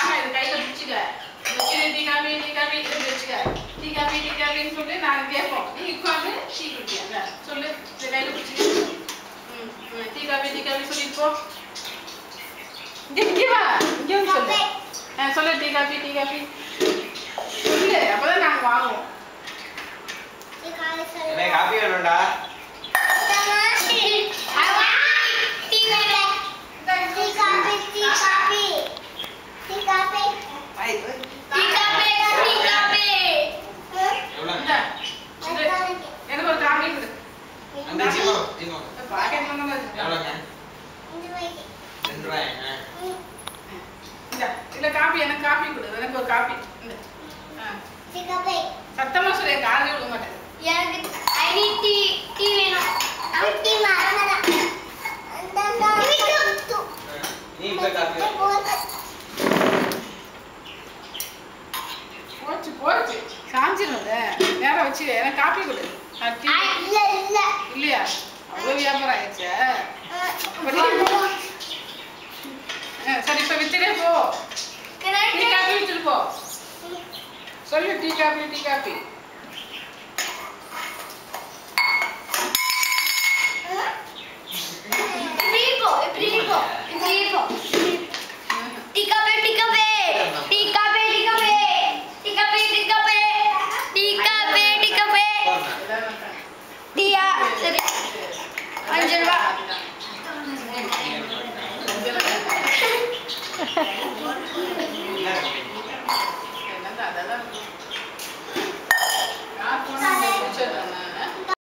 ஆமா இது கையில பிடிச்சுக்க. டீ காபி இது வச்சுக்க. டீ காபின்னு சொல்லி நாங்க கேட்போம். நீ உட்காந்து டீ குடிக்கியா சொல்லு. இந்த கையில பிடிச்சுக்க. டீ காபி சொல்லிட்டு போ. இங்க வா. இங்க வந்து சொல்லு. சொல்லு டீ காபி. சொல்லு அப்பதான் நாங்க வாங்குவோம். எனக்கு காபி வேணும்டா. எனக்கு ஒரு காபி கொடு. அந்த ஜீவோ பாக்கெட் பண்ணல. எவ்வளவுங்க? 2 ரூபாய்ங்க. இல்ல காபி எனக்கு காபி கொடு. எனக்கு ஒரு காபி. சத்தமா சொல்லு காலையில விட மாட்டேன். எனக்கு ஐ நீட் டீ வேணும். டீ மாறனடா. நீ இப்ப காபி போச்சு சாஞ்சிரும்ல. நேர வச்சு எனக்கு காபி கொடு. இல்லையா அவ்வளவு வியாபாரம் ஆயிடுச்சு. சரி இப்ப வித்துட்டே போ. டீ காபி வித்துட்டு போ. சொல்லு டீ காபி